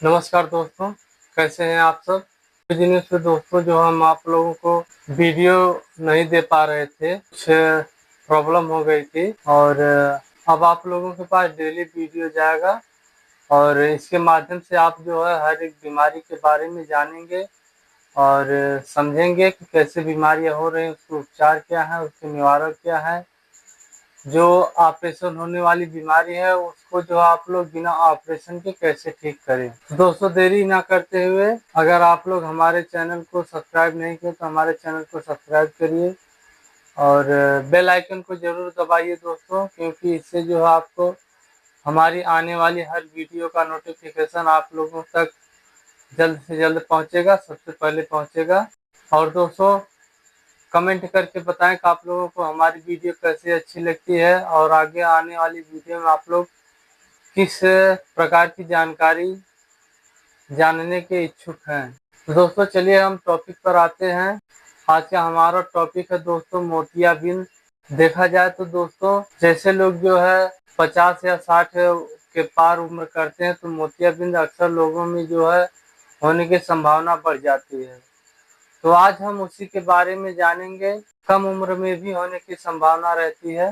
नमस्कार दोस्तों, कैसे हैं आप सब। कुछ दिनों से दोस्तों जो हम आप लोगों को वीडियो नहीं दे पा रहे थे, कुछ प्रॉब्लम हो गई थी और अब आप लोगों के पास डेली वीडियो जाएगा और इसके माध्यम से आप जो है हर एक बीमारी के बारे में जानेंगे और समझेंगे कि कैसे बीमारियां हो रही हैं, उसके उपचार क्या है, उसके निवारक क्या है। जो ऑपरेशन होने वाली बीमारी है उसको जो आप लोग बिना ऑपरेशन के कैसे ठीक करें। तो दोस्तों देरी ना करते हुए, अगर आप लोग हमारे चैनल को सब्सक्राइब नहीं किए तो हमारे चैनल को सब्सक्राइब करिए और बेल आइकन को जरूर दबाइए दोस्तों, क्योंकि इससे जो है आपको हमारी आने वाली हर वीडियो का नोटिफिकेशन आप लोगों तक जल्द से जल्द पहुंचेगा, सबसे पहले पहुंचेगा। और दोस्तों कमेंट करके बताएं कि आप लोगों को हमारी वीडियो कैसी अच्छी लगती है और आगे आने वाली वीडियो में आप लोग किस प्रकार की जानकारी जानने के इच्छुक हैं। तो दोस्तों चलिए हम टॉपिक पर आते हैं। आज का हमारा टॉपिक है दोस्तों मोतियाबिंद। देखा जाए तो दोस्तों जैसे लोग जो है 50 या 60 के पार उम्र करते हैं तो मोतियाबिंद अक्सर लोगों में जो है होने की संभावना बढ़ जाती है। तो आज हम उसी के बारे में जानेंगे। कम उम्र में भी होने की संभावना रहती है,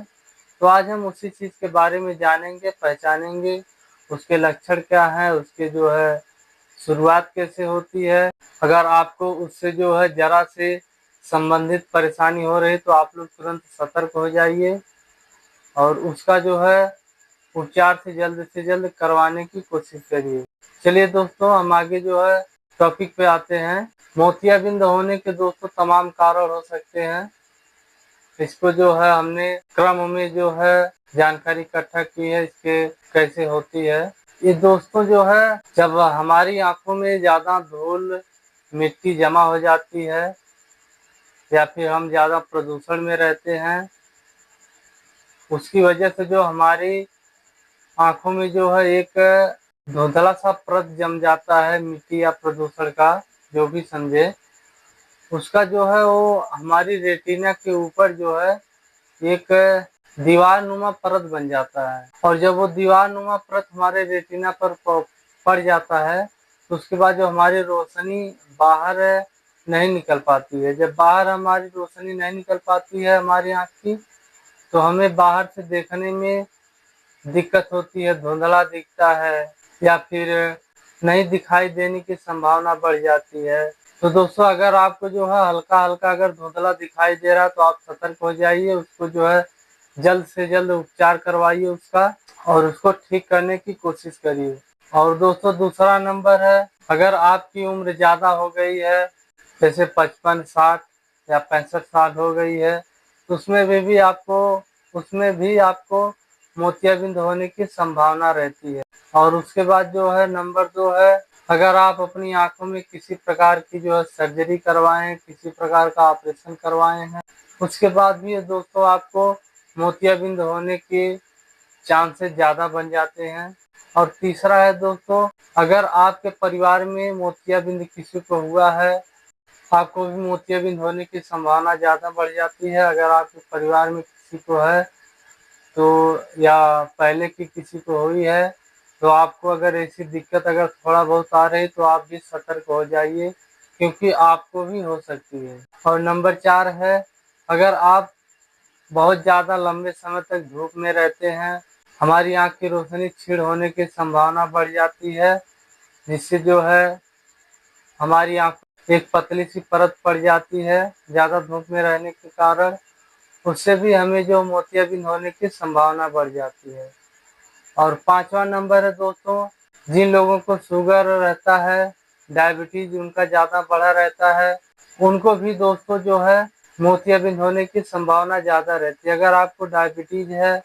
तो आज हम उसी चीज के बारे में जानेंगे, पहचानेंगे उसके लक्षण क्या है, उसके जो है शुरुआत कैसे होती है। अगर आपको उससे जो है जरा से संबंधित परेशानी हो रही तो आप लोग तुरंत सतर्क हो जाइए और उसका जो है उपचार से जल्द करवाने की कोशिश करिए। चलिए दोस्तों हम आगे जो है टॉपिक पे आते हैं। मोतियाबिंद होने के दोस्तों तमाम कारण हो सकते हैं। इसको जो है हमने क्रम में जो है जानकारी इकट्ठा की है इसके कैसे होती है। ये दोस्तों जो है जब हमारी आंखों में ज्यादा धूल मिट्टी जमा हो जाती है या फिर हम ज्यादा प्रदूषण में रहते हैं, उसकी वजह से जो हमारी आंखों में जो है एक धुंधला सा परत जम जाता है मिट्टी या प्रदूषण का, जो भी समझे। उसका जो है वो हमारी रेटिना के ऊपर जो है एक दीवार नुमा परत बन जाता है और जब वो दीवार नुमा परत हमारे रेटिना पर पड़ जाता है तो उसके बाद जो हमारी रोशनी बाहर नहीं निकल पाती है। जब बाहर हमारी रोशनी नहीं निकल पाती है हमारी आँख की, तो हमें बाहर से देखने में दिक्कत होती है, धुंधला दिखता है या फिर नहीं दिखाई देने की संभावना बढ़ जाती है। तो दोस्तों अगर आपको जो है हल्का हल्का अगर धुंधला दिखाई दे रहा है तो आप सतर्क हो जाइए, उसको जो है जल्द से जल्द उपचार करवाइए उसका और उसको ठीक करने की कोशिश करिए। और दोस्तों दूसरा नंबर है, अगर आपकी उम्र ज्यादा हो गई है जैसे 55, 60 या 65 साल हो गई है तो उसमें भी आपको मोतियाबिंद होने की संभावना रहती है। और उसके बाद जो है नंबर 2 है, अगर आप अपनी आंखों में किसी प्रकार की जो है सर्जरी करवाए हैं, किसी प्रकार का ऑपरेशन करवाए हैं, उसके बाद भी दोस्तों आपको मोतियाबिंद होने के चांसेस ज्यादा बन जाते हैं। और तीसरा है दोस्तों, अगर आपके परिवार में मोतियाबिंद किसी को हुआ है, आपको भी मोतियाबिंद होने की संभावना ज्यादा बढ़ जाती है। अगर आपके परिवार में किसी को है तो या पहले की किसी को हुई है तो आपको अगर ऐसी दिक्कत अगर थोड़ा बहुत आ रही तो आप भी सतर्क हो जाइए, क्योंकि आपको भी हो सकती है। और नंबर 4 है, अगर आप बहुत ज़्यादा लंबे समय तक धूप में रहते हैं, हमारी आँख की रोशनी क्षीण होने की संभावना बढ़ जाती है, जिससे जो है हमारी आँख एक पतली सी परत पड़ जाती है ज़्यादा धूप में रहने के कारण। उससे भी हमें जो मोतियाबिंद होने की संभावना बढ़ जाती है। और 5वां नंबर है दोस्तों, जिन लोगों को शुगर रहता है, डायबिटीज उनका ज़्यादा बढ़ा रहता है, उनको भी दोस्तों जो है मोतियाबिंद होने की संभावना ज़्यादा रहती है। अगर आपको डायबिटीज है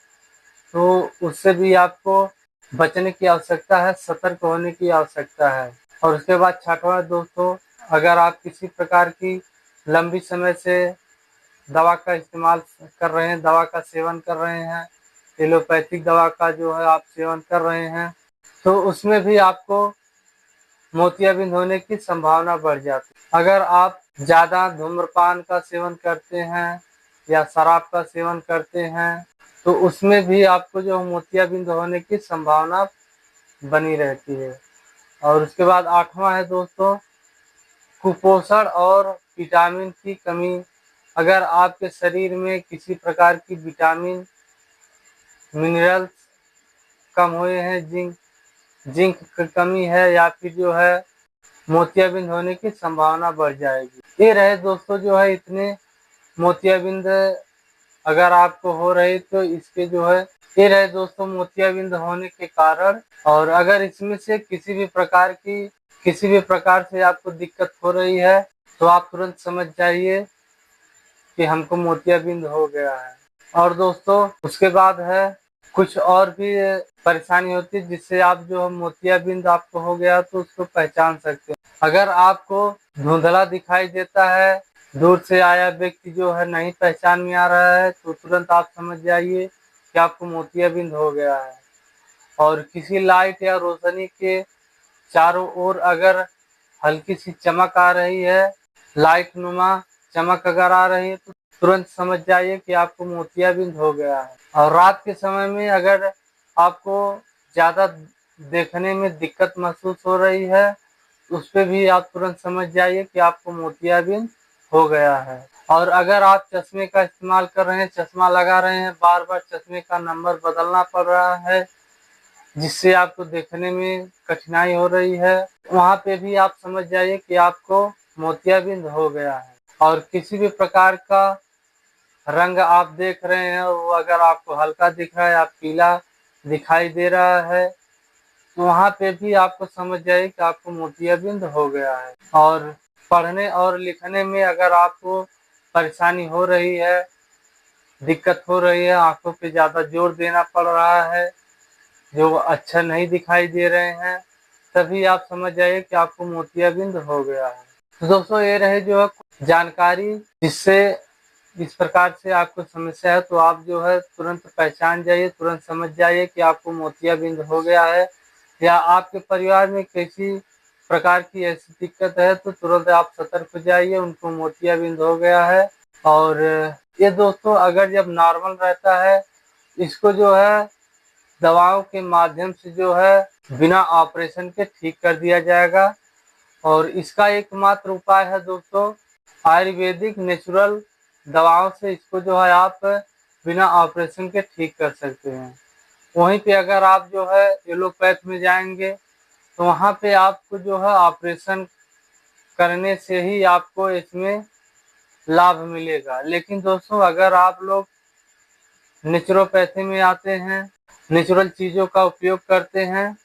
तो उससे भी आपको बचने की आवश्यकता है, सतर्क होने की आवश्यकता है। और उसके बाद 6वां दोस्तों, अगर आप किसी प्रकार की लंबी समय से दवा का इस्तेमाल कर रहे हैं, दवा का सेवन कर रहे हैं, एलोपैथिक दवा का जो है आप सेवन कर रहे हैं, तो उसमें भी आपको मोतियाबिंद होने की संभावना बढ़ जाती है। अगर आप ज़्यादा धूम्रपान का सेवन करते हैं या शराब का सेवन करते हैं तो उसमें भी आपको जो मोतियाबिंद होने की संभावना बनी रहती है। और उसके बाद 8वां है दोस्तों कुपोषण और विटामिन की कमी। अगर आपके शरीर में किसी प्रकार की विटामिन मिनरल्स कम हुए हैं, जिंक की कमी है, या फिर जो है मोतियाबिंद होने की संभावना बढ़ जाएगी। ये रहे दोस्तों जो है इतने मोतियाबिंद अगर आपको हो रही तो इसके जो है ये रहे दोस्तों मोतियाबिंद होने के कारण। और अगर इसमें से किसी भी प्रकार से आपको दिक्कत हो रही है तो आप तुरंत समझ जाइए कि हमको मोतियाबिंद हो गया है। और दोस्तों उसके बाद है कुछ और भी परेशानी होती है जिससे आप जो मोतियाबिंद आपको हो गया तो उसको पहचान सकते हैं। अगर आपको धुंधला दिखाई देता है, दूर से आया व्यक्ति जो है नहीं पहचान में आ रहा है, तो तुरंत आप समझ जाइए कि आपको मोतियाबिंद हो गया है। और किसी लाइट या रोशनी के चारों ओर अगर हल्की सी चमक आ रही है, लाइट नुमा चमक अगर आ रही है, तो तुरंत समझ जाइए कि आपको मोतियाबिंद हो गया है। और रात के समय में अगर आपको ज़्यादा देखने में दिक्कत महसूस हो रही है, उस पर भी आप तुरंत समझ जाइए कि आपको मोतियाबिंद हो गया है। और अगर आप चश्मे का इस्तेमाल कर रहे हैं, चश्मा लगा रहे हैं, बार बार चश्मे का नंबर बदलना पड़ रहा है जिससे आपको देखने में कठिनाई हो रही है, वहाँ पे भी आप समझ जाइए कि आपको मोतियाबिंद हो गया है। और किसी भी प्रकार का रंग आप देख रहे हैं वो अगर आपको हल्का दिख रहा है या पीला दिखाई दे रहा है, तो वहाँ पे भी आपको समझ जाइए कि आपको मोतियाबिंद हो गया है। और पढ़ने और लिखने में अगर आपको परेशानी हो रही है, दिक्कत हो रही है, आंखों पे ज़्यादा जोर देना पड़ रहा है, जो अच्छा नहीं दिखाई दे रहे हैं, तभी आप समझ जाइए कि आपको मोतियाबिंद हो गया है। तो दोस्तों ये रहे जो है जानकारी, जिससे इस प्रकार से आपको समस्या है तो आप जो है तुरंत पहचान जाइए, तुरंत समझ जाइए कि आपको मोतियाबिंद हो गया है। या आपके परिवार में किसी प्रकार की ऐसी दिक्कत है तो तुरंत आप सतर्क हो जाइए, उनको मोतियाबिंद हो गया है। और ये दोस्तों अगर जब नॉर्मल रहता है, इसको जो है दवाओं के माध्यम से जो है बिना ऑपरेशन के ठीक कर दिया जाएगा। और इसका एकमात्र उपाय है दोस्तों आयुर्वेदिक नेचुरल दवाओं से इसको जो है आप बिना ऑपरेशन के ठीक कर सकते हैं। वहीं पे अगर आप जो है एलोपैथ में जाएंगे तो वहाँ पे आपको जो है ऑपरेशन करने से ही आपको इसमें लाभ मिलेगा। लेकिन दोस्तों अगर आप लोग नेचुरोपैथी में आते हैं, नेचुरल चीज़ों का उपयोग करते हैं,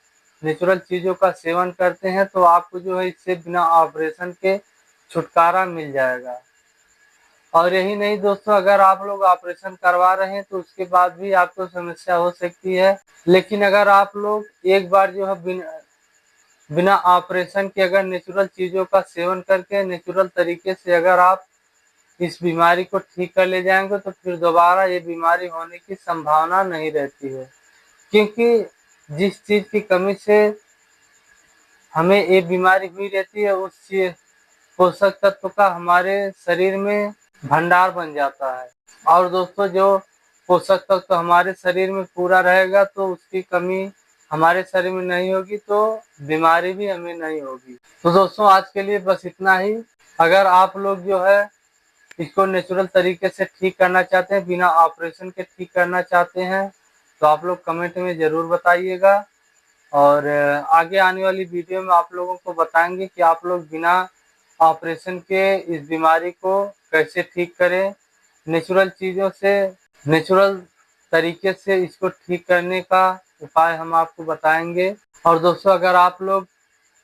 नेचुरल चीज़ों का सेवन करते हैं, तो आपको जो है इससे बिना ऑपरेशन के छुटकारा मिल जाएगा। और यही नहीं दोस्तों, अगर आप लोग ऑपरेशन करवा रहे हैं तो उसके बाद भी आपको समस्या हो सकती है। लेकिन अगर आप लोग एक बार जो है बिना ऑपरेशन के अगर नेचुरल चीज़ों का सेवन करके नेचुरल तरीके से अगर आप इस बीमारी को ठीक कर ले जाएंगे तो फिर दोबारा ये बीमारी होने की संभावना नहीं रहती है। क्योंकि जिस चीज़ की कमी से हमें ये बीमारी हुई रहती है, उस पोषक तत्व का हमारे शरीर में भंडार बन जाता है। और दोस्तों जो पोषक तत्व हमारे शरीर में पूरा रहेगा तो उसकी कमी हमारे शरीर में नहीं होगी, तो बीमारी भी हमें नहीं होगी। तो दोस्तों आज के लिए बस इतना ही। अगर आप लोग जो है इसको नेचुरल तरीके से ठीक करना चाहते हैं, बिना ऑपरेशन के ठीक करना चाहते हैं, तो आप लोग कमेंट में ज़रूर बताइएगा। और आगे आने वाली वीडियो में आप लोगों को बताएंगे कि आप लोग बिना ऑपरेशन के इस बीमारी को कैसे ठीक करें। नेचुरल चीज़ों से, नेचुरल तरीके से इसको ठीक करने का उपाय हम आपको बताएंगे। और दोस्तों अगर आप लोग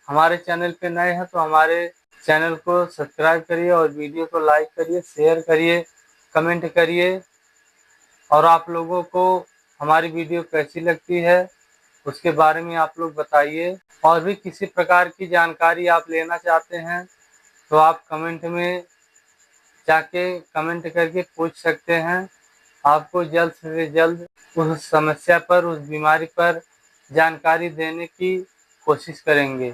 हमारे चैनल पे नए हैं तो हमारे चैनल को सब्सक्राइब करिए और वीडियो को लाइक करिए, शेयर करिए, कमेंट करिए। और आप लोगों को हमारी वीडियो कैसी लगती है उसके बारे में आप लोग बताइए। और भी किसी प्रकार की जानकारी आप लेना चाहते हैं तो आप कमेंट में जाके कमेंट करके पूछ सकते हैं। आपको जल्द से जल्द उस समस्या पर, उस बीमारी पर जानकारी देने की कोशिश करेंगे।